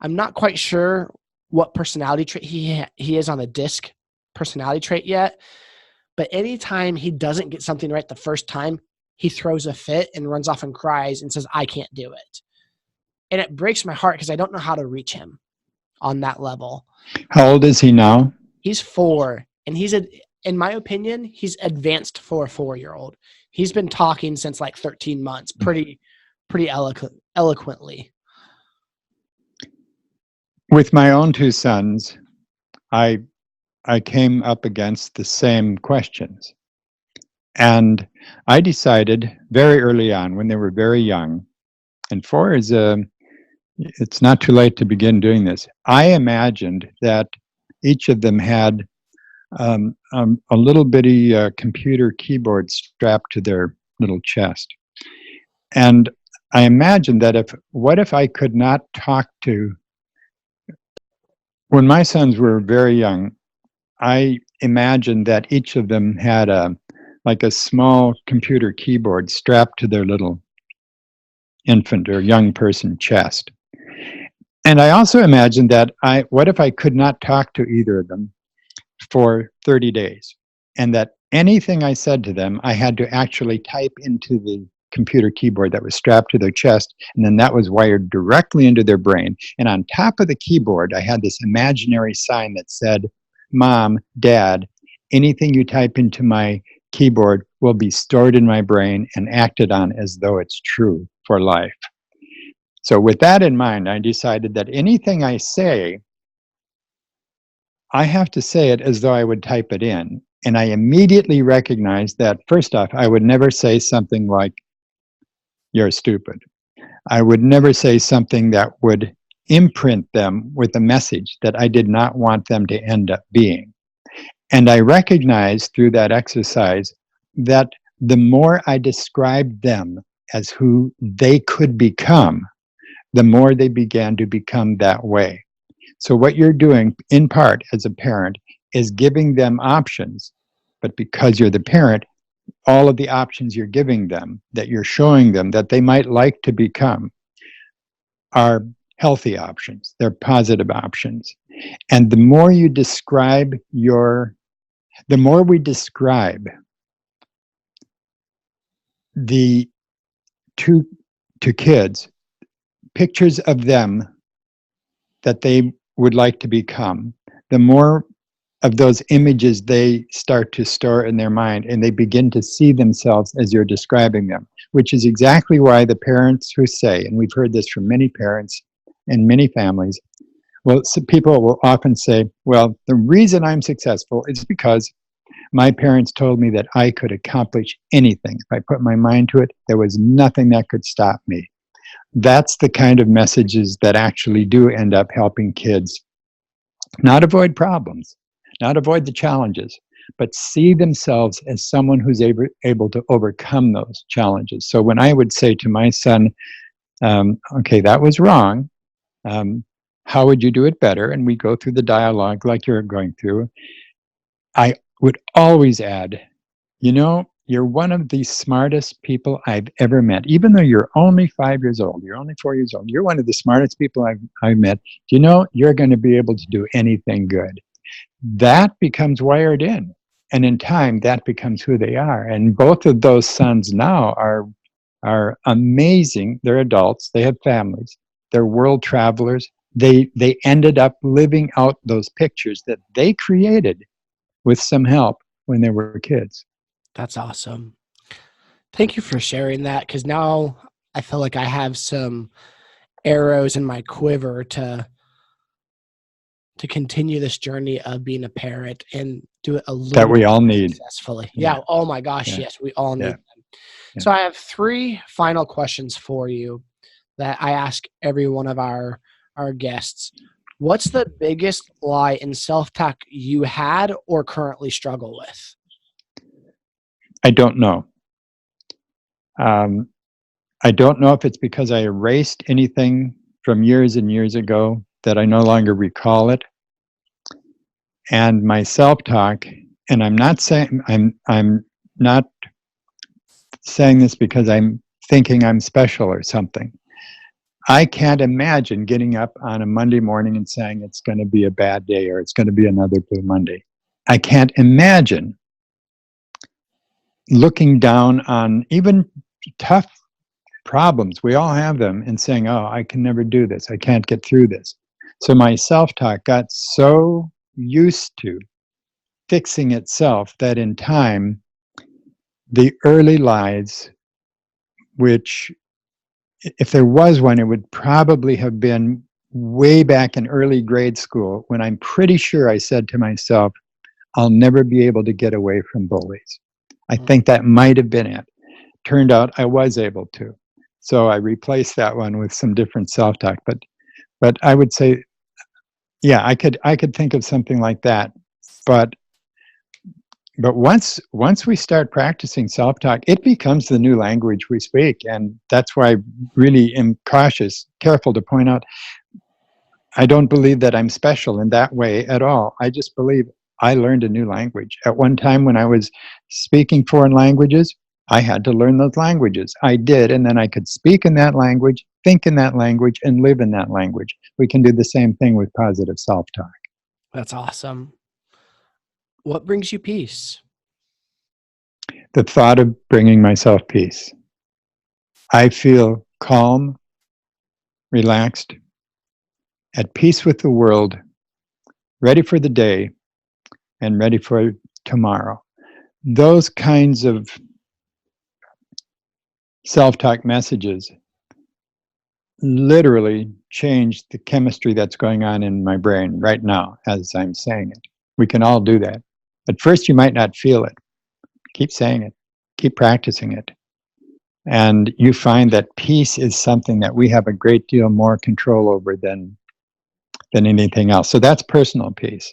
I'm not quite sure what personality trait he is on the DISC personality trait yet, but anytime he doesn't get something right the first time, he throws a fit and runs off and cries and says, I can't do it. And it breaks my heart because I don't know how to reach him on that level. How old is he now? He's 4, and in my opinion, he's advanced for a 4-year-old. He's been talking since like 13 months, pretty eloquently. With my own 2 sons, I came up against the same questions. And I decided very early on, when they were very young, and 4 is it's not too late to begin doing this. I imagined that each of them had a little bitty computer keyboard strapped to their little chest. And I imagined that what if I could not talk to, when my sons were very young, I imagined that each of them had like a small computer keyboard strapped to their little infant or young person chest. And I also imagined that what if I could not talk to either of them for 30 days, and that anything I said to them, I had to actually type into the computer keyboard that was strapped to their chest, and then that was wired directly into their brain. And on top of the keyboard, I had this imaginary sign that said, Mom, Dad, anything you type into my keyboard will be stored in my brain and acted on as though it's true for life. So with that in mind, I decided that anything I say, I have to say it as though I would type it in. And I immediately recognized that, first off, I would never say something like, you're stupid. I would never say something that would imprint them with a message that I did not want them to end up being. And I recognized through that exercise that the more I described them as who they could become, the more they began to become that way. So what you're doing, in part, as a parent, is giving them options. But because you're the parent, all of the options you're giving them, that you're showing them that they might like to become, are healthy options. They're positive options. And the more you describe the more we describe to kids pictures of them that they would like to become, the more of those images they start to store in their mind, and they begin to see themselves as you're describing them, which is exactly why the parents who say, and we've heard this from many parents and many families, well, so people will often say, well, the reason I'm successful is because my parents told me that I could accomplish anything. If I put my mind to it, there was nothing that could stop me. That's the kind of messages that actually do end up helping kids not avoid problems, not avoid the challenges, but see themselves as someone who's able to overcome those challenges. So when I would say to my son, okay, that was wrong, how would you do it better? And we go through the dialogue like you're going through. I would always add, you're one of the smartest people I've ever met. Even though you're only 5 years old, you're only 4 years old, you're one of the smartest people I've met. You're going to be able to do anything good. That becomes wired in. And in time, that becomes who they are. And both of those sons now are amazing. They're adults. They have families. They're world travelers. They ended up living out those pictures that they created with some help when they were kids. That's awesome. Thank you for sharing that, because now I feel like I have some arrows in my quiver to continue this journey of being a parent and do it a little that we all need successfully. Yeah. Oh my gosh. Yeah. Yes, we all need Yeah. them. Yeah. So I have 3 final questions for you that I ask every one of our guests. What's the biggest lie in self-talk you had or currently struggle with? I don't know. I don't know if it's because I erased anything from years and years ago that I no longer recall it. And my self-talk, and I'm not saying this because I'm thinking I'm special or something. I can't imagine getting up on a Monday morning and saying it's going to be a bad day or it's going to be another Blue Monday. I can't imagine looking down on even tough problems. We all have them, and saying, oh, I can never do this. I can't get through this. So my self-talk got so used to fixing itself that in time, the early lies, which if there was one, it would probably have been way back in early grade school, when I'm pretty sure I said to myself, I'll never be able to get away from bullies. I think that might have been it. Turned out I was able to. So I replaced that one with some different self-talk. But I would say, yeah, I could think of something like that. But once we start practicing self-talk, it becomes the new language we speak. And that's why I really am careful to point out, I don't believe that I'm special in that way at all. I just believe I learned a new language. At one time when I was speaking foreign languages, I had to learn those languages. I did, and then I could speak in that language, think in that language, and live in that language. We can do the same thing with positive self-talk. That's awesome. What brings you peace? The thought of bringing myself peace. I feel calm, relaxed, at peace with the world, ready for the day, and ready for tomorrow. Those kinds of self-talk messages literally change the chemistry that's going on in my brain right now as I'm saying it. We can all do that. At first, you might not feel it. Keep saying it. Keep practicing it. And you find that peace is something that we have a great deal more control over than anything else. So that's personal peace.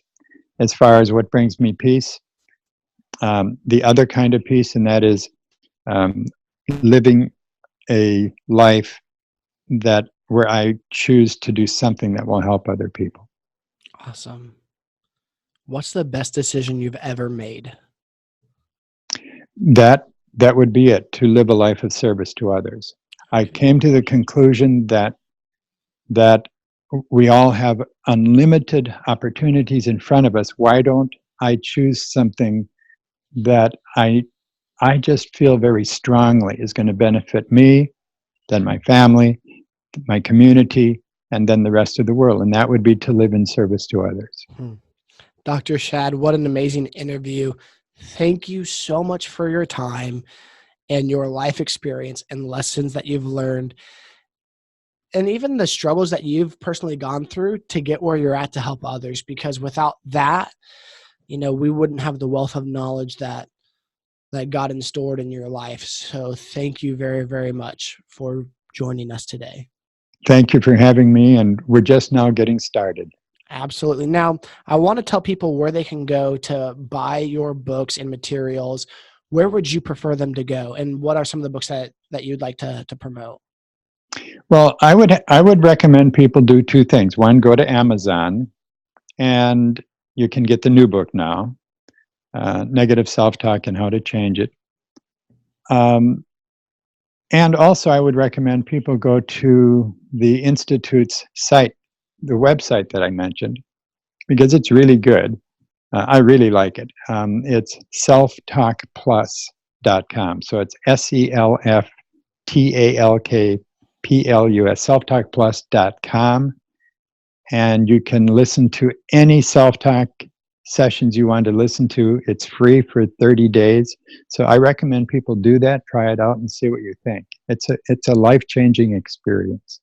As far as what brings me peace, the other kind of peace, and that is living a life where I choose to do something that will help other people. Awesome. What's the best decision you've ever made? That would be it, to live a life of service to others. I came to the conclusion that we all have unlimited opportunities in front of us. Why don't I choose something that I just feel very strongly is going to benefit me, then my family, my community, and then the rest of the world? And that would be to live in service to others. Dr. Shad, what an amazing interview. Thank you so much for your time and your life experience and lessons that you've learned, and even the struggles that you've personally gone through to get where you're at to help others. Because without that, we wouldn't have the wealth of knowledge that God stored in your life. So thank you very, very much for joining us today. Thank you for having me, and we're just now getting started. Absolutely. Now, I want to tell people where they can go to buy your books and materials. Where would you prefer them to go? And what are some of the books that you'd like to promote? Well, I would recommend people do two things. One, go to Amazon, and you can get the new book now, Negative Self-Talk and How to Change It. And also, I would recommend people go to the Institute's site, the website that I mentioned, because it's really good. I really like it. It's selftalkplus.com. So it's SELFTALKPLUS, selftalkplus.com. And you can listen to any self-talk sessions you want to listen to. It's free for 30 days. So I recommend people do that, try it out, and see what you think. It's a life-changing experience.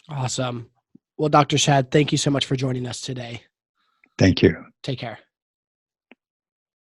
Awesome. Well, Dr. Shad, thank you so much for joining us today. Thank you. Take care.